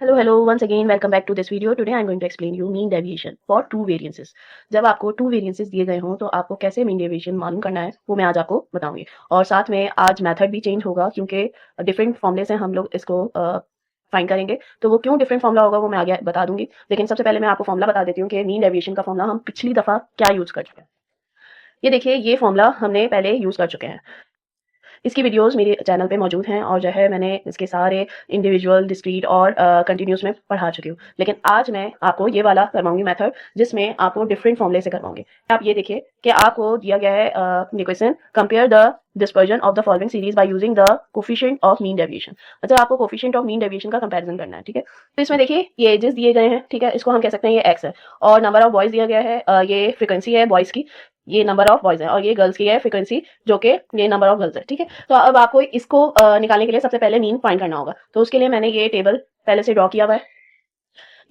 Hello, once again, welcome back to this video. Today I'm going to explain you mean deviation for two variances. जब आपको to variances दिए गए हों तो आपको कैसे मीन डेविएशन मालूम करना है वो मैं आज आपको बताऊंगी। और साथ में आज मेथड भी चेंज होगा क्योंकि डिफरेंट फॉर्मूले से हम लोग इसको फाइंड करेंगे। तो वो क्यों डिफरेंट फॉर्मूला होगा वो मैं आगे बता दूंगी, लेकिन सबसे पहले मैं आपको फॉर्मूला बता देती हूँ कि मीन डेविएशन का फॉर्मूला हम पिछली दफा क्या यूज कर चुके हैं। ये देखिए, ये फॉर्मूला हमने पहले यूज कर चुके हैं। इसकी वीडियोस मेरे चैनल पे मौजूद हैं और जो है मैंने इसके सारे इंडिविजुअल, डिस्क्रीट और कंटिन्यूस में पढ़ा चुकी हूँ। लेकिन आज मैं आपको ये वाला करवाऊंगी मेथड जिसमें आपको डिफरेंट फॉर्मूले से करवाऊंगी। आप ये देखिए कि आपको दिया गया है question, compare the dispersion of the following series by using the coefficient of mean deviation. मतलब आपको कोफिशिएंट ऑफ मीन डेविएशन का कंपैरिजन करना है, ठीक है। तो इसमें देखिए ये एजेस दिए गए हैं, ठीक है, इसको हम कह सकते हैं ये एक्स है, और नंबर ऑफ बॉयज दिया गया है, ये फ्रीक्वेंसी है बॉयज की, ये नंबर ऑफ बॉयज है, और ये गर्ल्स की है फ्रीक्वेंसी, जो कि ये नंबर ऑफ गर्ल्स है, ठीक है। तो अब आपको इसको निकालने के लिए सबसे पहले मीन फाइंड करना होगा। तो उसके लिए मैंने ये टेबल पहले से ड्रॉ किया हुआ है।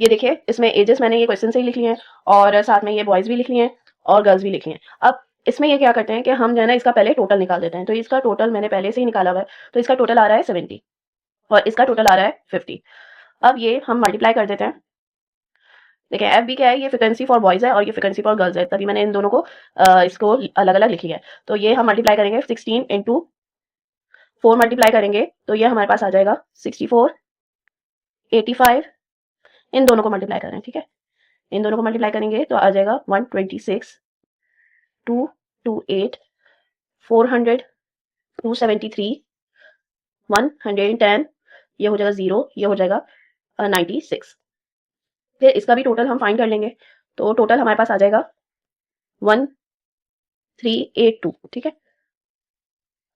ये देखिए, इसमें एजेस मैंने ये क्वेश्चन से ही लिख लिए हैं और साथ में ये बॉयज भी लिख लिए हैं और गर्ल्स भी लिख लिए हैं। अब इसमें ये क्या करते हैं कि हम जो है ना इसका पहले टोटल निकाल देते हैं। तो इसका टोटल मैंने पहले से ही निकाला हुआ है, तो इसका टोटल आ रहा है 70 और इसका टोटल आ रहा है 50। अब ये हम मल्टीप्लाई कर देते हैं। देखिए एफ बी क्या है, ये फ्रिक्वेंसी फॉर बॉयज है और ये फ्रिक्वेंसी फॉर गर्ल्स है, तभी मैंने इन दोनों को इसको अलग अलग लिख लिया है। तो ये हम मल्टीप्लाई करेंगे 16 इंटू 4 मल्टीप्लाई करेंगे तो ये हमारे पास आ जाएगा 64, 85। इन दोनों को मल्टीप्लाई करें, ठीक है, इन दोनों को मल्टीप्लाई करेंगे तो आ जाएगा 126, 228, 400, 273, 110, ये हो जाएगा 0, ये हो जाएगा 96। फिर इसका भी टोटल हम फाइंड कर लेंगे, तो टोटल हमारे पास आ जाएगा 1382, ठीक है।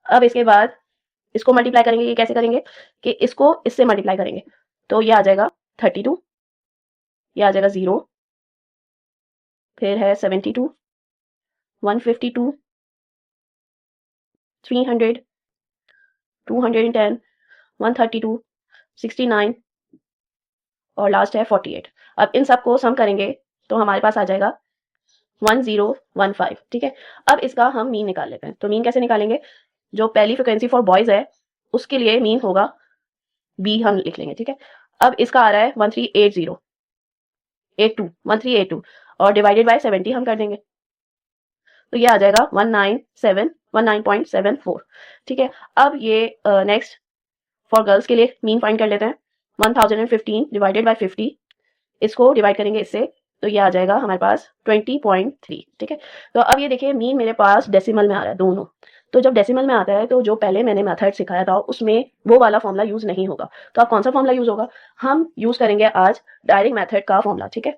अब इसके बाद इसको मल्टीप्लाई करेंगे, ये कैसे करेंगे कि इसको इससे मल्टीप्लाई करेंगे, तो ये आ जाएगा 32, ये आ जाएगा 0, फिर है 72, 152, 300, 210, 132, 69 और लास्ट है 48। अब इन सबको सम करेंगे तो हमारे पास आ जाएगा 1015, ठीक है। अब इसका हम मीन निकाल लेते हैं। तो मीन कैसे निकालेंगे, जो पहली फ्रिक्वेंसी फॉर बॉयज है उसके लिए मीन होगा बी, हम लिख लेंगे, ठीक है। अब इसका आ रहा है 138082 और डिवाइडेड बाय 70 हम कर देंगे, तो ये आ जाएगा 19.74, ठीक है। अब ये नेक्स्ट फॉर गर्ल्स के लिए मीन फाइंड कर लेते हैं। 1015 डिवाइडेड बाय 50, इसको डिवाइड करेंगे इससे, तो ये आ जाएगा हमारे पास 20.3, ठीक है। तो अब ये देखिए मीन मेरे पास डेसिमल में आ रहा है दोनों। तो जब डेसिमल में आता है तो जो पहले मैंने मेथड सिखाया था उसमें वो वाला फॉर्मूला यूज नहीं होगा। तो अब कौन सा फॉर्मूला यूज होगा, हम यूज करेंगे आज डायरेक्ट मेथड का फॉर्मूला, ठीक है।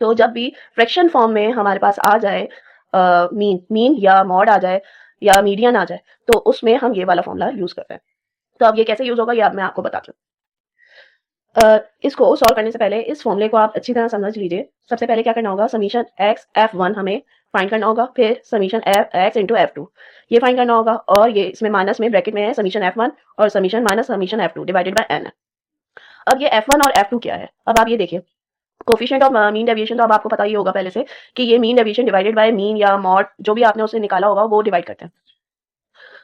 तो जब भी फ्रैक्शन फॉर्म में हमारे पास आ जाए मीन या मॉड आ जाए या मीडियन आ जाए, तो उसमें हम ये वाला फॉर्मूला यूज करते हैं। तो अब ये कैसे यूज होगा ये अब मैं आपको बताती हूँ। इसको सॉल्व करने से पहले इस फॉर्मूले को आप अच्छी तरह समझ लीजिए। सबसे पहले क्या करना होगा, समीशन एक्स F1 हमें फाइंड करना होगा, फिर समीशन एक्स इंटू F2 ये फाइंड करना होगा, और ये इसमें माइनस में ब्रैकेट में है समीशन F1 और summation minus summation F2 divided by n है। अब ये F1 और F2 क्या है, अब आप ये देखिए, कोफिशिएंट ऑफ मीन डेविएशन तो अब आपको पता ही होगा पहले से कि ये mean deviation divided by mean या मॉड जो भी आपने उससे निकाला होगा वो डिवाइड करते हैं।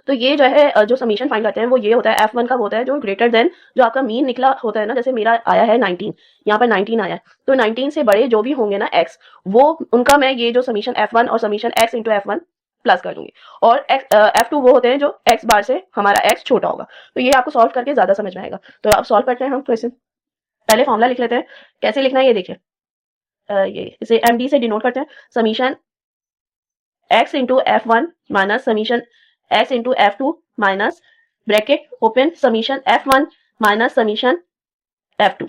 तो ये जो है जो समीशन फाइंड करते हैं वो ये होता है, F1 का होता है जो ग्रेटर देन जो आपका मीन निकला होता है ना, जैसे मेरा आया है 19, यहाँ पर 19 आया है, तो 19 से बड़े जो भी होंगे ना x, वो उनका मैं ये जो समीशन F1 और summation x into F1 plus कर दूंगी, और F2 वो होते हैं जो x बार से हमारा x छोटा होगा। तो ये आपको सॉल्व करके ज्यादा समझ में आएगा। तो अब सॉल्व करते हैं हम क्वेश्चन। पहले फॉर्मूला लिख लेते हैं, कैसे लिखना है ये देखिए, ये इसे md से डिनोट करते हैं, summation x into F1 minus summation x into F2 minus bracket open summation F1 minus summation F2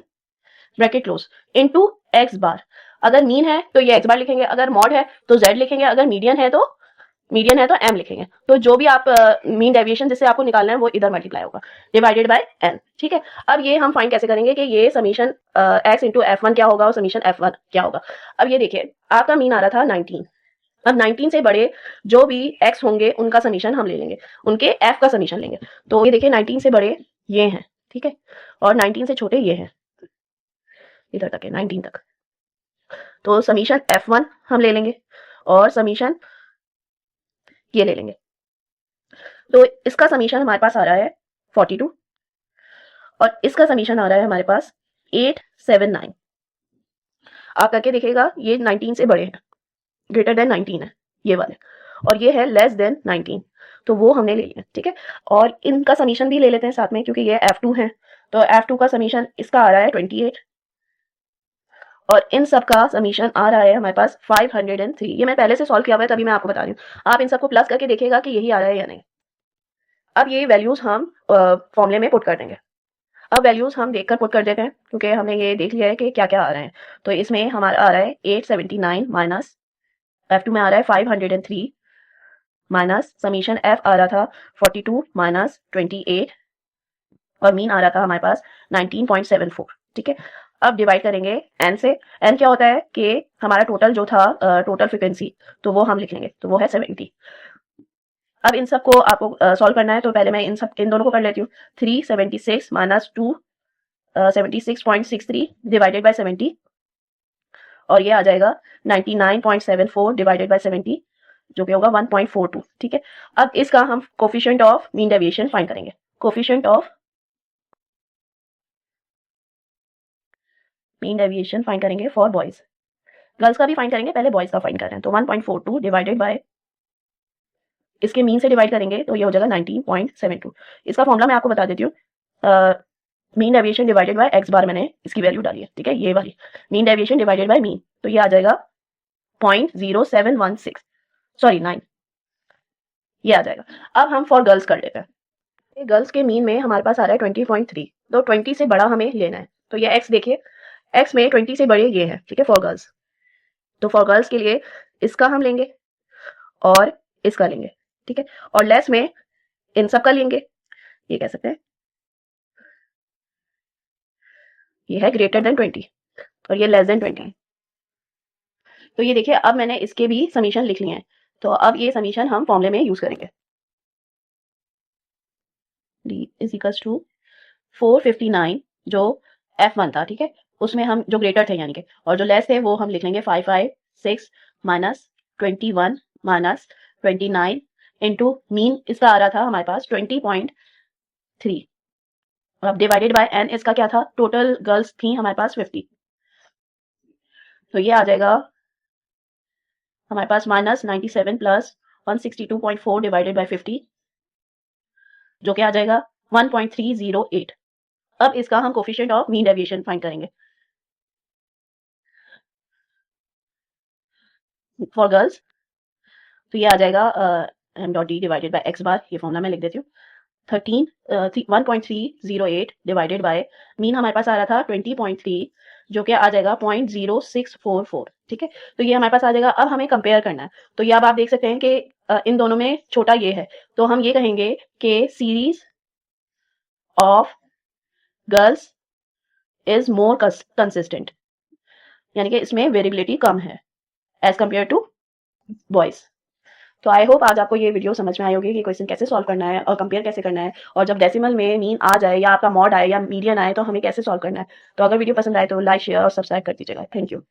bracket close into x बार। अगर मीन है तो ये x बार लिखेंगे, अगर मॉड है तो z लिखेंगे, अगर मीडियन है तो m लिखेंगे। तो जो भी आप मीन डेविएशन जिससे आपको निकालना है वो इधर मल्टीप्लाई होगा डिवाइडेड बाय n, ठीक है। अब ये हम फाइंड कैसे करेंगे कि ये समीशन x इंटू F1 क्या होगा और समीशन F1 क्या होगा। अब ये देखिए आपका मीन आ रहा था 19, अब 19 से बड़े जो भी x होंगे उनका समीशन हम ले लेंगे, उनके f का समीशन लेंगे। तो ये देखिए 19 से बड़े ये हैं, ठीक है, और 19 से छोटे ये हैं, इधर तक है 19 तक। तो समीशन F1 हम ले लेंगे और समीशन ये ले लेंगे। तो इसका समीशन हमारे पास आ रहा है 42 और इसका समीशन आ रहा है हमारे पास 879। आप करके देखिएगा, ये 19 से बड़े हैं, ग्रेटर देन 19 है ये वाले, और ये है लेस देन 19, तो वो हमने ले लिया। ठीक है, और इनका समीशन भी ले लेते हैं साथ में, क्योंकि ये F2 है, तो F2 का समीशन इसका आ रहा है 28, और इन सब का समीशन आ रहा है हमारे पास 503। ये मैं पहले से सॉल्व किया हुआ है, तभी मैं आपको बता रही हूँ। आप इन सबको प्लस करके देखिएगा कि यही आ रहा है या नहीं। अब ये वैल्यूज हम फॉर्मूले में पुट कर देंगे। अब वैल्यूज हम देखकर पुट कर देते हैं, क्योंकि हमने ये देख लिया है कि क्या क्या आ रहे हैं। तो इसमें हमारा आ रहा है 879 माइनस F2 में आ रहा है 503 माइनस समीशन F आ रहा था 42 माइनस 28, और मीन आ रहा था हमारे पास 19.74। ठीक है, अब डिवाइड करेंगे n से। n क्या होता है कि हमारा टोटल जो था, टोटल फ्रिक्वेंसी, तो वो हम लिख लेंगे, तो वो है 70। अब इन सब को आपको सॉल्व करना है, तो पहले मैं इन दोनों को कर लेती हूँ। 376 माइनस 2 76.63 डिवाइडेड बाय 70, और ये आ जाएगा 99.74 डिवाइडेड बाय 70, जो कि होगा 1.42। ठीक है, अब इसका हम coefficient of mean deviation find करेंगे। Coefficient of mean deviation find करेंगे फॉर बॉयज। गर्ल्स का भी फाइंड करेंगे, पहले बॉयज का फाइंड कर रहे हैं। तो 1.42 डिवाइडेड बाय, इसके मीन से डिवाइड करेंगे तो ये हो जाएगा 19.72। इसका फॉर्मूला मैं आपको बता देती हूँ। Mean deviation divided by X bar, मैंने इसकी वैल्यू डाली है। ठीक है, ये वाली mean deviation divided by mean, तो ये आ जाएगा 0.0716, सॉरी 9, ये आ जाएगा। अब हम फॉर गर्ल्स कर लेते हैं। गर्ल्स के मीन में हमारे पास आ रहा है 20.3, तो 20 से बड़ा हमें लेना है। तो ये एक्स देखिए, एक्स में 20 से बड़े ये है। ठीक है, फॉर गर्ल्स, तो फॉर गर्ल्स के लिए इसका हम लेंगे और इसका लेंगे। ठीक है, और लेस में इन सब का लेंगे, ये कह सकते हैं ये है ग्रेटर देन 20 और ये लेस देन 20। तो ये देखिए, अब मैंने इसके भी समीशन लिख लिए हैं, तो अब ये समीशन हम फॉर्मूले में यूज करेंगे। d इज इक्वल्स टू 459 जो F1 था। ठीक है, उसमें हम जो ग्रेटर थे यानी कि, और जो लेस थे वो हम लिख लेंगे 556 माइनस 21 माइनस 29 इंटू मीन इसका आ रहा था हमारे पास 20.3। अब डिवाइडेड बाय n, इसका क्या था, टोटल गर्ल्स थी हमारे पास 50, तो ये आ जाएगा हमारे पास माइनस 97 प्लस 162.4 डिवाइडेड बाय 50, जो कि आ जाएगा 1.308। अब इसका हम coefficient of mean deviation find करेंगे फॉर गर्ल्स। तो ये आ जाएगा m dot D divided by X bar, ये फॉर्मूला मैं लिख देती हूँ। 1.308 डिवाइडेड बाय मीन हमारे पास आ रहा था 20.3, जो कि आ जाएगा 0.0644। ठीक है, तो ये हमारे पास आ जाएगा। अब हमें कंपेयर करना है, तो ये अब आप देख सकते हैं कि इन दोनों में छोटा ये है, तो हम ये कहेंगे कि series of girls is more consistent, यानी कि इसमें वेरिएबिलिटी कम है एज कम्पेयर टू बॉयज। तो आई होप आज आपको ये वीडियो समझ में आई होगी कि क्वेश्चन कैसे सॉल्व करना है और कंपेयर कैसे करना है, और जब डेसिमल में मीन आ जाए या आपका मॉड आए या मीडियन आए तो हमें कैसे सॉल्व करना है। तो अगर वीडियो पसंद आए तो लाइक, शेयर और सब्सक्राइब कर दीजिएगा। Thank you.